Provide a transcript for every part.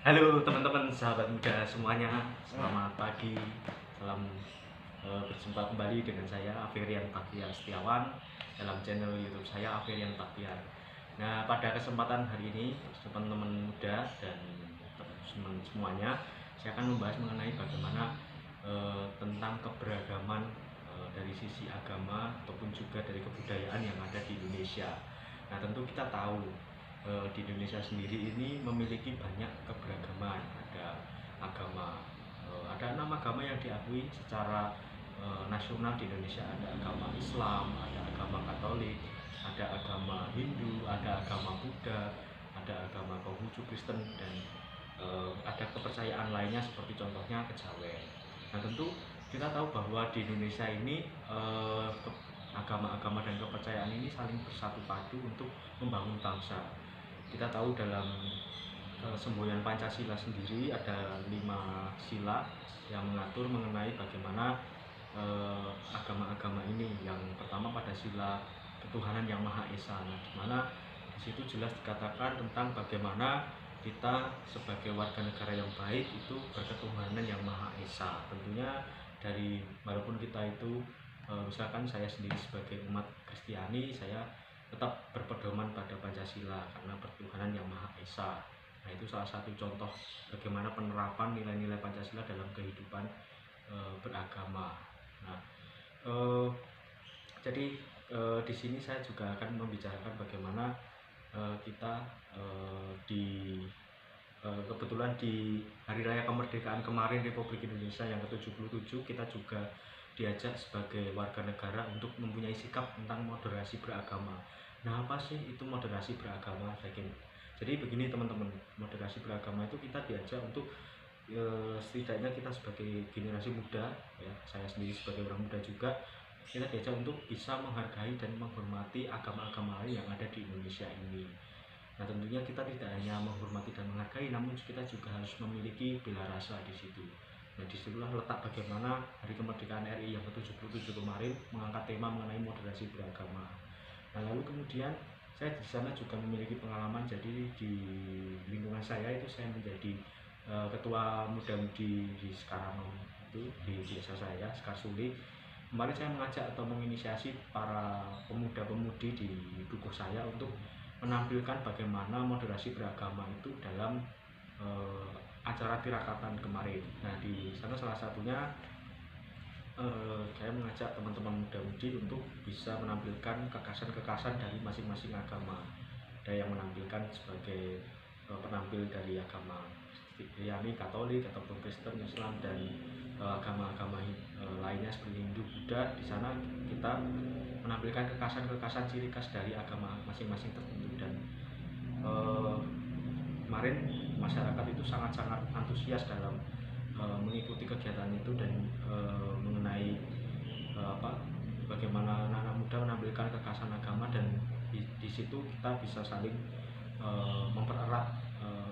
Halo teman-teman sahabat muda semuanya, selamat pagi. Salam berjumpa kembali dengan saya Aferian Baktiar Setiawan dalam channel YouTube saya Aferian Baktiar. Nah, pada kesempatan hari ini teman-teman muda dan teman-teman semuanya, saya akan membahas mengenai bagaimana tentang keberagaman dari sisi agama ataupun juga dari kebudayaan yang ada di Indonesia. Nah, tentu kita tahu di Indonesia sendiri ini memiliki banyak keberagaman. Ada agama, ada 6 agama yang diakui secara nasional di Indonesia. Ada agama Islam, ada agama Katolik, ada agama Hindu, ada agama Buddha, ada agama Konghucu Kristen, dan ada kepercayaan lainnya seperti contohnya kejawen. Nah, tentu kita tahu bahwa di Indonesia ini agama-agama dan kepercayaan ini saling bersatu padu untuk membangun bangsa. Kita tahu dalam semboyan Pancasila sendiri ada 5 sila yang mengatur mengenai bagaimana agama-agama ini. Yang pertama pada sila ketuhanan yang Maha Esa. Nah, di mana di situ jelas dikatakan tentang bagaimana kita sebagai warga negara yang baik itu berketuhanan yang Maha Esa. Tentunya dari walaupun kita itu misalkan saya sendiri sebagai umat Kristiani, saya tetap berpedoman pada Pancasila karena pertuhanan yang Maha Esa. Nah, itu salah satu contoh bagaimana penerapan nilai-nilai Pancasila dalam kehidupan beragama. Nah, jadi di sini saya juga akan membicarakan bagaimana kita di kebetulan di Hari Raya Kemerdekaan kemarin Republik Indonesia yang ke-77, kita juga diajak sebagai warga negara untuk mempunyai sikap tentang moderasi beragama. Nah, apa sih itu moderasi beragama? Jadi begini teman-teman, moderasi beragama itu kita diajak untuk setidaknya kita sebagai generasi muda, ya saya sendiri sebagai orang muda juga, kita diajak untuk bisa menghargai dan menghormati agama-agama lain yang ada di Indonesia ini. Nah, tentunya kita tidak hanya menghormati dan menghargai, namun kita juga harus memiliki bela rasa di situ. Nah, disitulah letak bagaimana Hari Kemerdekaan RI yang ke-77 kemarin mengangkat tema mengenai moderasi beragama. Nah, lalu kemudian saya di sana juga memiliki pengalaman. Jadi di lingkungan saya itu saya menjadi ketua muda-mudi di Sekarang itu di desa saya, Sekarsuli. Kemarin saya mengajak atau menginisiasi para pemuda-pemudi di dukuh saya untuk menampilkan bagaimana moderasi beragama itu dalam acara tirakatan kemarin. Nah, di sana salah satunya saya mengajak teman-teman muda-mudi untuk bisa menampilkan kekasan-kekasan dari masing-masing agama. Ada yang menampilkan sebagai penampil dari agama Kristiani, Katolik, ataupun Kristen, Islam, dan agama-agama lainnya seperti Hindu, Buddha. Di sana kita menampilkan kekasan-kekasan ciri khas dari agama masing-masing tertentu, dan kemarin masyarakat itu sangat-sangat antusias dalam mengikuti kegiatan itu dan mengenai bagaimana anak-anak muda menampilkan kekasan agama, dan di situ kita bisa saling mempererat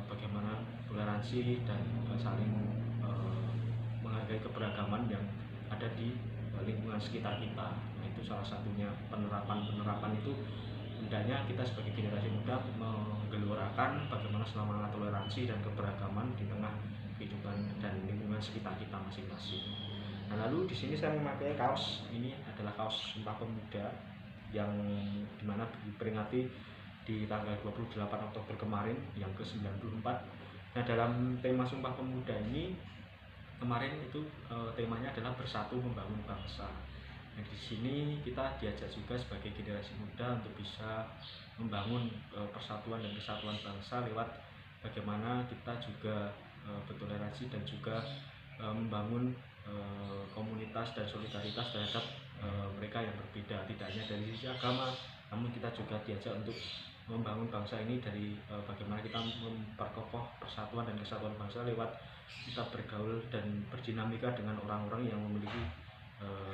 bagaimana toleransi dan saling menghargai keberagaman yang ada di lingkungan sekitar kita. Nah, itu salah satunya penerapan itu. Hendaknya kita sebagai generasi muda menggelorakan bagaimana semangat toleransi dan keberagaman di tengah kehidupan dan lingkungan sekitar kita masing-masing. Nah, lalu di sini saya memakai kaos, ini adalah kaos Sumpah Pemuda yang dimana diperingati di tanggal 28 Oktober kemarin yang ke-94. Nah, dalam tema Sumpah Pemuda ini kemarin itu temanya adalah bersatu membangun bangsa. Nah, di sini kita diajak juga sebagai generasi muda untuk bisa membangun persatuan dan kesatuan bangsa lewat bagaimana kita juga bertoleransi dan juga membangun komunitas dan solidaritas terhadap mereka yang berbeda, tidak hanya dari sisi agama, namun kita juga diajak untuk membangun bangsa ini dari bagaimana kita memperkokoh persatuan dan kesatuan bangsa lewat kita bergaul dan berdinamika dengan orang-orang yang memiliki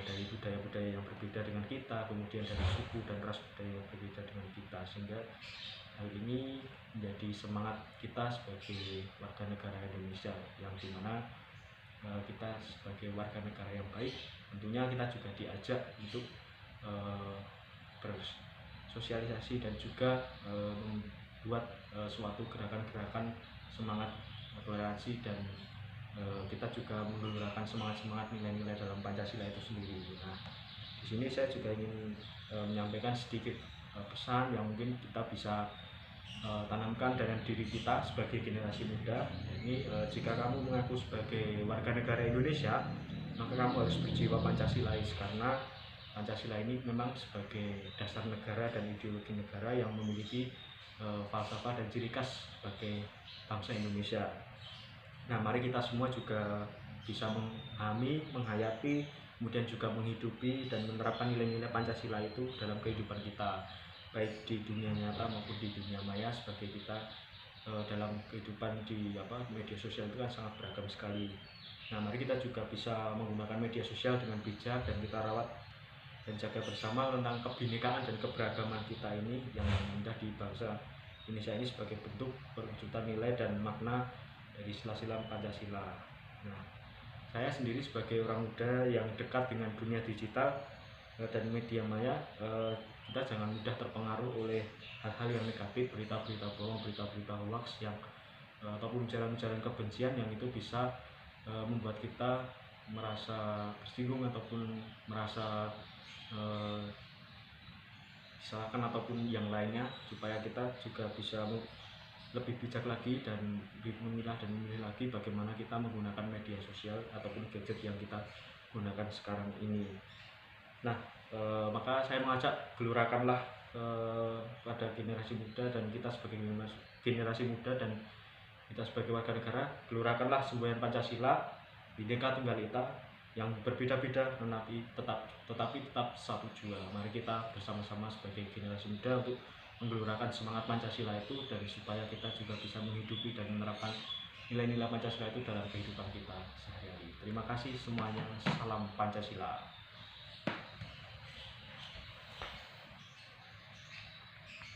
dari budaya-budaya yang berbeda dengan kita, kemudian dari suku dan ras budaya yang berbeda dengan kita, sehingga hal ini menjadi semangat kita sebagai warga negara Indonesia, yang dimana kita sebagai warga negara yang baik, tentunya kita juga diajak untuk bersosialisasi dan juga membuat suatu gerakan-gerakan semangat toleransi, dan kita juga menggelorakan semangat-semangat nilai-nilai dalam Pancasila itu sendiri. Nah, di sini saya juga ingin menyampaikan sedikit pesan yang mungkin kita bisa tanamkan dalam diri kita sebagai generasi muda. Ini jika kamu mengaku sebagai warga negara Indonesia, maka kamu harus berjiwa Pancasilais, karena Pancasila ini memang sebagai dasar negara dan ideologi negara yang memiliki falsafah dan ciri khas sebagai bangsa Indonesia. Nah, mari kita semua juga bisa memahami, menghayati, kemudian juga menghidupi dan menerapkan nilai-nilai Pancasila itu dalam kehidupan kita, baik di dunia nyata maupun di dunia maya. Sebagai kita dalam kehidupan di media sosial itu kan sangat beragam sekali. Nah, mari kita juga bisa menggunakan media sosial dengan bijak, dan kita rawat dan jaga bersama tentang kebinekaan dan keberagaman kita ini yang indah di bangsa Indonesia ini, sebagai bentuk perwujudan nilai dan makna dari sila-sila Pancasila. Nah, saya sendiri sebagai orang muda yang dekat dengan dunia digital dan media maya, kita jangan mudah terpengaruh oleh hal-hal yang negatif, berita-berita bohong, berita-berita hoax yang ataupun ujaran-ujaran kebencian yang itu bisa membuat kita merasa tersinggung ataupun merasa disalahkan ataupun yang lainnya, supaya kita juga bisa lebih bijak lagi dan memilah lagi bagaimana kita menggunakan media sosial ataupun gadget yang kita gunakan sekarang ini. Nah, maka saya mengajak, gelurakanlah pada generasi muda dan kita sebagai generasi muda dan kita sebagai warga negara, gelurakanlah semboyan Pancasila, Bhinneka Tunggal Ika, yang berbeda-beda tetapi tetap satu jua. Mari kita bersama-sama sebagai generasi muda untuk menggelurakan semangat Pancasila itu, dan supaya kita juga bisa menghidupi dan menerapkan nilai-nilai Pancasila itu dalam kehidupan kita sehari-hari. Terima kasih semuanya. Salam Pancasila.